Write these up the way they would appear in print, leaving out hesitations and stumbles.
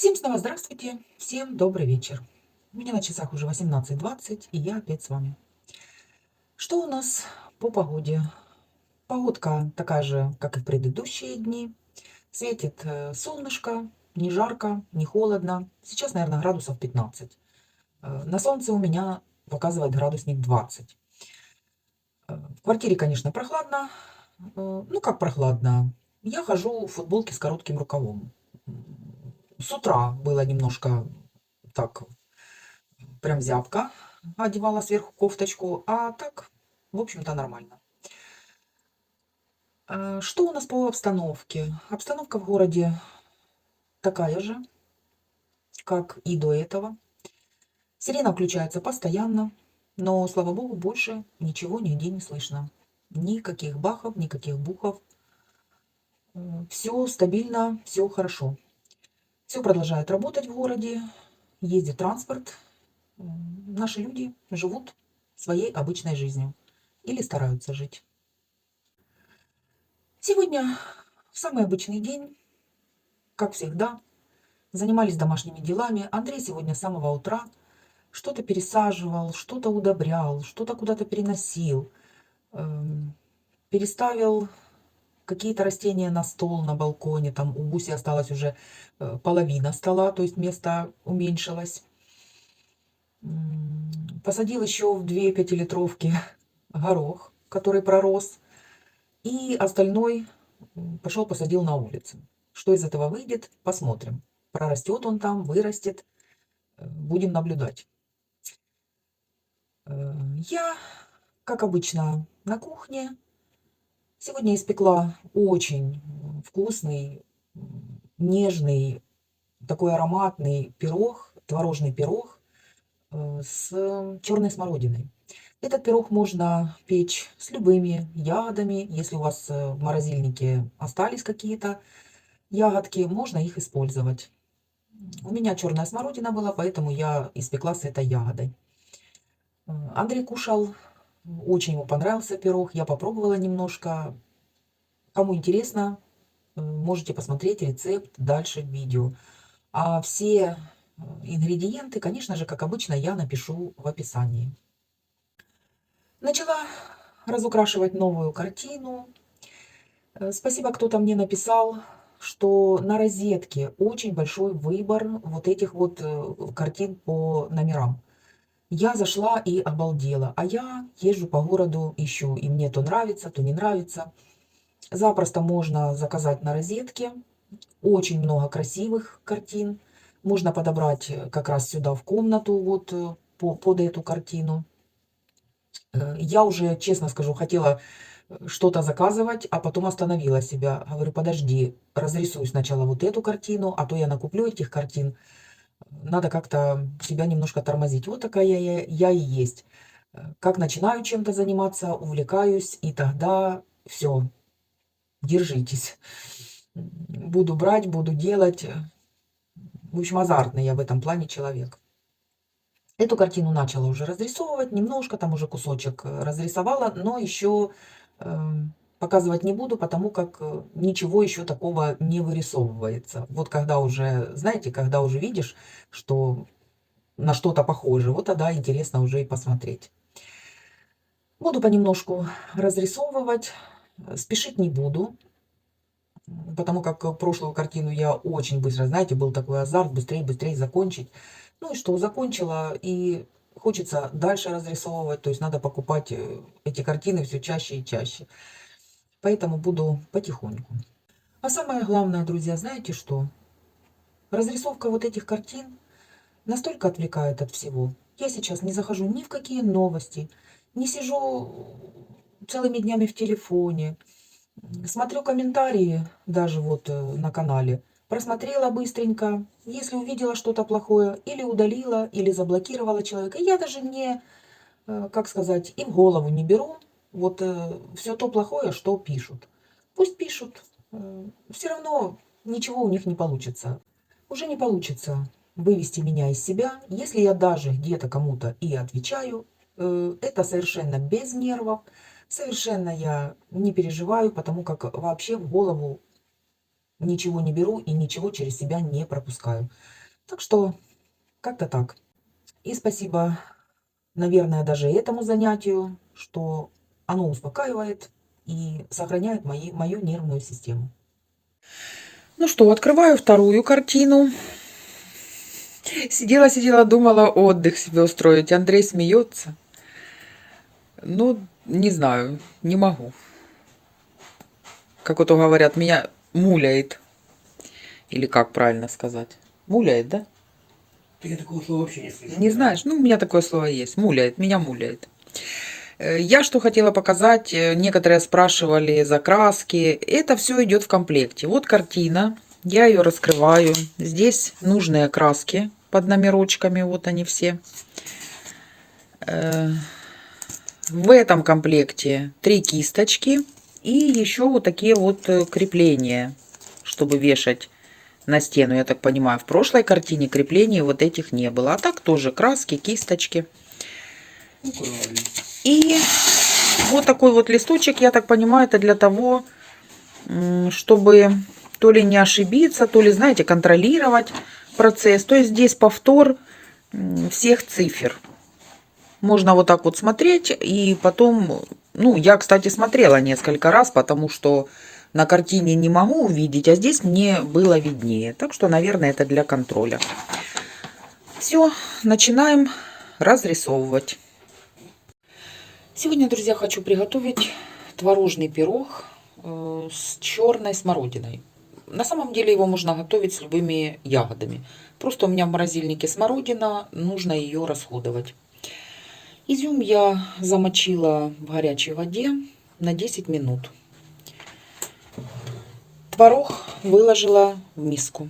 Всем снова здравствуйте, всем добрый вечер. У меня на часах уже 18:20, и я опять с вами. Что у нас по погоде? Погодка такая же, как и в предыдущие дни. Светит солнышко, не жарко, не холодно. Сейчас, наверное, градусов 15. На солнце у меня показывает градусник 20. В квартире, конечно, прохладно. Ну, как прохладно? Я хожу в футболке с коротким рукавом. С утра было немножко так, прям зябко, одевала сверху кофточку, а так, в общем-то, нормально. Что у нас по обстановке? Обстановка в городе такая же, как и до этого. Сирена включается постоянно, но, слава богу, больше ничего нигде не слышно. Никаких бахов, никаких бухов. Все стабильно, все хорошо. Все продолжает работать в городе, ездит транспорт. Наши люди живут своей обычной жизнью или стараются жить. Сегодня самый обычный день, как всегда. Занимались домашними делами. Андрей сегодня с самого утра что-то пересаживал, что-то удобрял, что-то куда-то переносил. Переставил какие-то растения на стол, на балконе. Там у Буси осталась уже половина стола, то есть место уменьшилось. Посадил еще в 2 пятилитровки горох, который пророс. И остальной пошел посадил на улице. Что из этого выйдет, посмотрим. Прорастет он там, вырастет. Будем наблюдать. Я, как обычно, на кухне. Сегодня испекла очень вкусный, нежный, такой ароматный пирог, творожный пирог с черной смородиной. Этот пирог можно печь с любыми ягодами. Если у вас в морозильнике остались какие-то ягодки, можно их использовать. У меня черная смородина была, поэтому я испекла с этой ягодой. Андрей кушал, очень ему понравился пирог. Я попробовала немножко. Кому интересно, можете посмотреть рецепт дальше в видео. А все ингредиенты, конечно же, как обычно, я напишу в описании. Начала разукрашивать новую картину. Спасибо, кто-то мне написал, что на розетке очень большой выбор вот этих вот картин по номерам. Я зашла и обалдела. А я езжу по городу, ищу, и мне то нравится, то не нравится. Запросто можно заказать на розетке. Очень много красивых картин. Можно подобрать как раз сюда в комнату, вот под эту картину. Я уже, честно скажу, хотела что-то заказывать, а потом остановила себя. Говорю, подожди, разрисуй сначала вот эту картину, а то я накуплю этих картин. Надо как-то себя немножко тормозить. Вот такая я и есть. Как начинаю чем-то заниматься, увлекаюсь, и тогда все, держитесь. Буду брать, буду делать. В общем, азартный я в этом плане человек. Эту картину начала уже разрисовывать, немножко там уже кусочек разрисовала, но еще показывать не буду, потому как ничего еще такого не вырисовывается. Вот когда уже, знаете, когда уже видишь, что на что-то похоже, вот тогда интересно уже и посмотреть. Буду понемножку разрисовывать, спешить не буду, потому как прошлую картину я очень быстро, знаете, был такой азарт, быстрее закончить. Ну и что, закончила, и хочется дальше разрисовывать, то есть надо покупать эти картины все чаще и чаще. Поэтому буду потихоньку. А самое главное, друзья, знаете что? Разрисовка вот этих картин настолько отвлекает от всего. Я сейчас не захожу ни в какие новости, не сижу целыми днями в телефоне, смотрю комментарии даже вот на канале. Просмотрела быстренько. Если увидела что-то плохое, или удалила, или заблокировала человека. Я даже не, как сказать, и в голову не беру. Вот все то плохое, что пишут. Пусть пишут. Все равно ничего у них не получится. Уже не получится вывести меня из себя. Если я даже где-то кому-то и отвечаю, это совершенно без нервов. Совершенно я не переживаю, потому как вообще в голову ничего не беру и ничего через себя не пропускаю. Так что как-то так. И спасибо, наверное, даже этому занятию, что оно успокаивает и сохраняет мою нервную систему. Ну что, открываю вторую картину. Сидела, думала отдых себе устроить. Андрей смеется. Ну, не знаю, не могу. Как вот говорят, меня муляет. Или как правильно сказать? Муляет, да? Я такого слова вообще не слышу. Не знаешь? Ну, у меня такое слово есть. Муляет, меня муляет. Я что хотела показать, некоторые спрашивали за краски. Это все идет в комплекте. Вот картина, я ее раскрываю. Здесь нужные краски под номерочками, вот они все. В этом комплекте 3 кисточки и еще вот такие вот крепления, чтобы вешать на стену. Я так понимаю, в прошлой картине креплений вот этих не было. А так тоже краски, кисточки. И вот такой вот листочек, я так понимаю, это для того, чтобы то ли не ошибиться, то ли, знаете, контролировать процесс. То есть здесь повтор всех цифр. Можно вот так вот смотреть и потом... Ну, я, кстати, смотрела несколько раз, потому что на картине не могу увидеть, а здесь мне было виднее. Так что, наверное, это для контроля. Все, начинаем разрисовывать. Сегодня, друзья, хочу приготовить творожный пирог с черной смородиной. На самом деле его можно готовить с любыми ягодами. Просто у меня в морозильнике смородина, нужно ее расходовать. Изюм я замочила в горячей воде на 10 минут. Творог выложила в миску.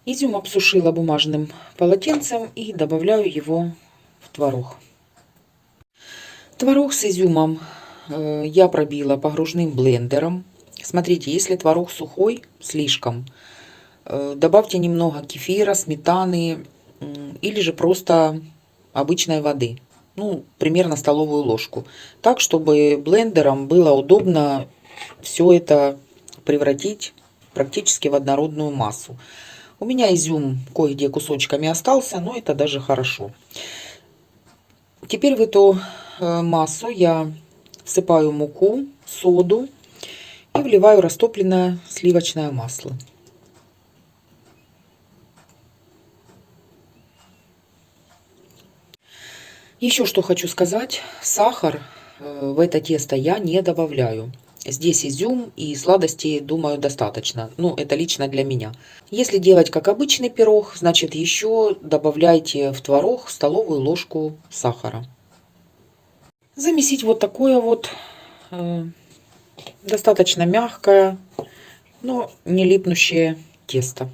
Изюм обсушила бумажным полотенцем и добавляю его в творог. Творог с изюмом я пробила погружным блендером. Смотрите, если творог сухой, слишком, добавьте немного кефира, сметаны или же просто обычной воды. Ну, примерно столовую ложку. Так, чтобы блендером было удобно все это превратить практически в однородную массу. У меня изюм кое-где кусочками остался, но это даже хорошо. Теперь в эту массу я всыпаю муку, соду и вливаю растопленное сливочное масло. Еще что хочу сказать. Сахар в это тесто я не добавляю. Здесь изюм и сладости, думаю, достаточно. Ну, это лично для меня. Если делать как обычный пирог, значит еще добавляйте в творог столовую ложку сахара. Замесить вот такое вот достаточно мягкое, но не липнущее тесто.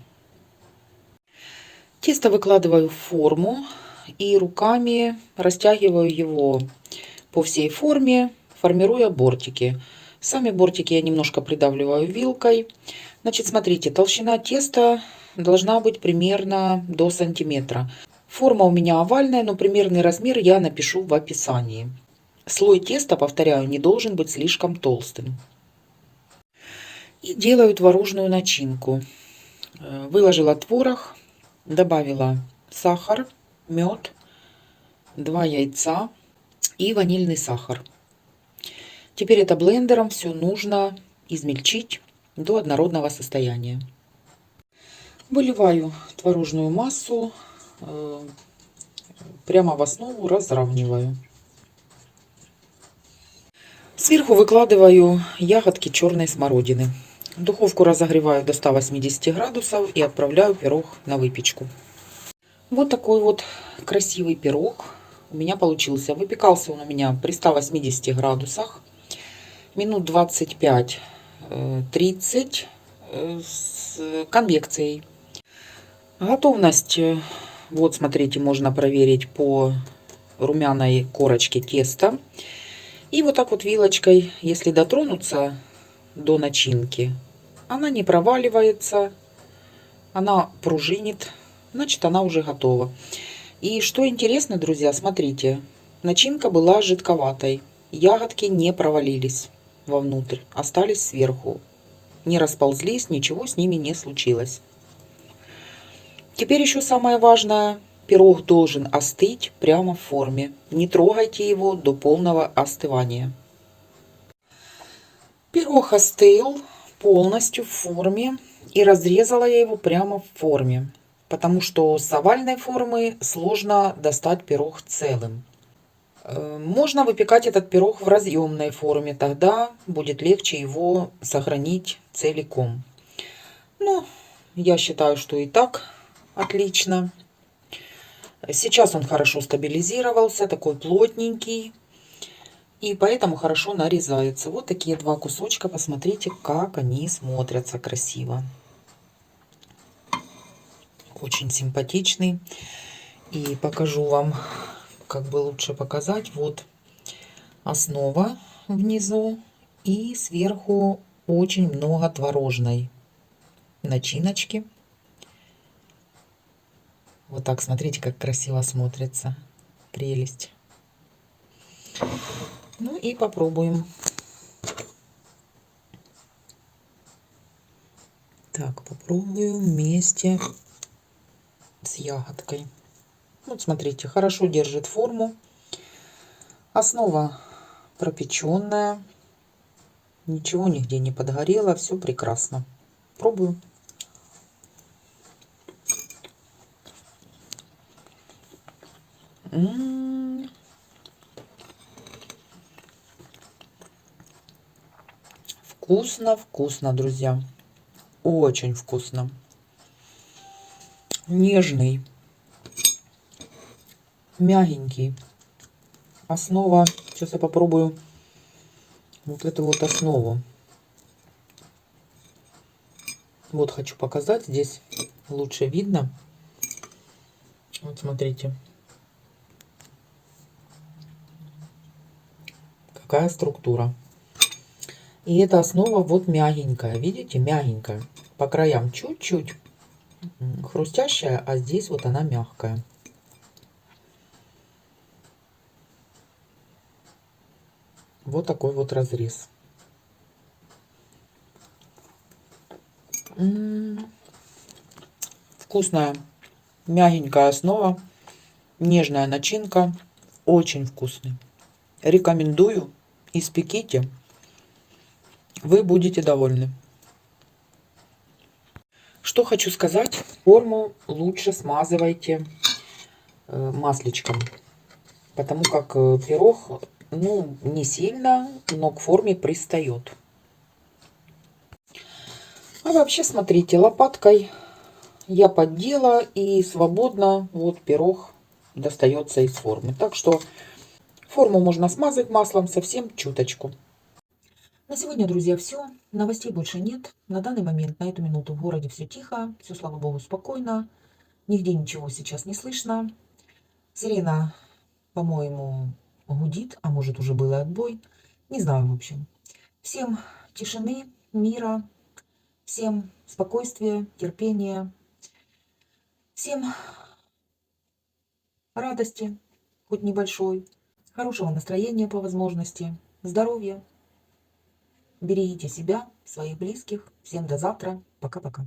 Тесто выкладываю в форму и руками растягиваю его по всей форме, формируя бортики. Сами бортики я немножко придавливаю вилкой. Значит, смотрите, толщина теста должна быть примерно до сантиметра. Форма у меня овальная, но примерный размер я напишу в описании. Слой теста, повторяю, не должен быть слишком толстым. И делаю творожную начинку. Выложила творог, добавила сахар, мед, 2 яйца и ванильный сахар. Теперь это блендером все нужно измельчить до однородного состояния. Выливаю творожную массу, прямо в основу разравниваю. Сверху выкладываю ягодки черной смородины. Духовку разогреваю до 180 градусов и отправляю пирог на выпечку. Вот такой вот красивый пирог у меня получился. Выпекался он у меня при 180 градусах. Минут 25-30 с конвекцией. Готовность, вот смотрите, можно проверить по румяной корочке теста. И вот так вот вилочкой, если дотронуться до начинки, она не проваливается, она пружинит, значит она уже готова. И что интересно, друзья, смотрите, начинка была жидковатой, ягодки не провалились. вовнутрь, остались сверху. Не расползлись, ничего с ними не случилось. Теперь еще самое важное. Пирог должен остыть прямо в форме. Не трогайте его до полного остывания. Пирог остыл полностью в форме. И разрезала я его прямо в форме. Потому что с овальной формы сложно достать пирог целым. Можно выпекать этот пирог в разъемной форме. Тогда будет легче его сохранить целиком. Ну, я считаю, что и так отлично. Сейчас он хорошо стабилизировался, такой плотненький. И поэтому хорошо нарезается. Вот такие два кусочка. Посмотрите, как они смотрятся красиво. Очень симпатичный. И покажу вам, как бы лучше показать. Вот основа внизу. И сверху очень много творожной начиночки. Вот так, смотрите, как красиво смотрится. Прелесть. Ну и попробуем. Так, попробую вместе с ягодкой. Вот смотрите, хорошо держит форму. Основа пропеченная. Ничего нигде не подгорело. Все прекрасно. Пробую. Вкусно, вкусно, друзья. Очень вкусно. Нежный. Мягенький. Основа. Сейчас я попробую вот эту вот основу. Вот хочу показать. Здесь лучше видно. Вот смотрите. Какая структура. И эта основа вот мягенькая. Видите? Мягенькая. По краям чуть-чуть хрустящая, а здесь вот она мягкая. Вот такой вот разрез. Вкусная, мягенькая основа, нежная начинка, очень вкусный. Рекомендую, испеките, вы будете довольны. Что хочу сказать, форму лучше смазывайте масличком, потому как пирог, ну, не сильно, но к форме пристает. А вообще, смотрите, лопаткой я поддела и свободно вот пирог достается из формы. Так что форму можно смазать маслом совсем чуточку. На сегодня, друзья, все. Новостей больше нет. На данный момент, на эту минуту в городе все тихо. Все, слава богу, спокойно. Нигде ничего сейчас не слышно. Сирена, по-моему, гудит, а может уже был и отбой. Не знаю, в общем. Всем тишины, мира, всем спокойствия, терпения. Всем радости, хоть небольшой, хорошего настроения по возможности, здоровья. Берегите себя, своих близких. Всем до завтра. Пока-пока.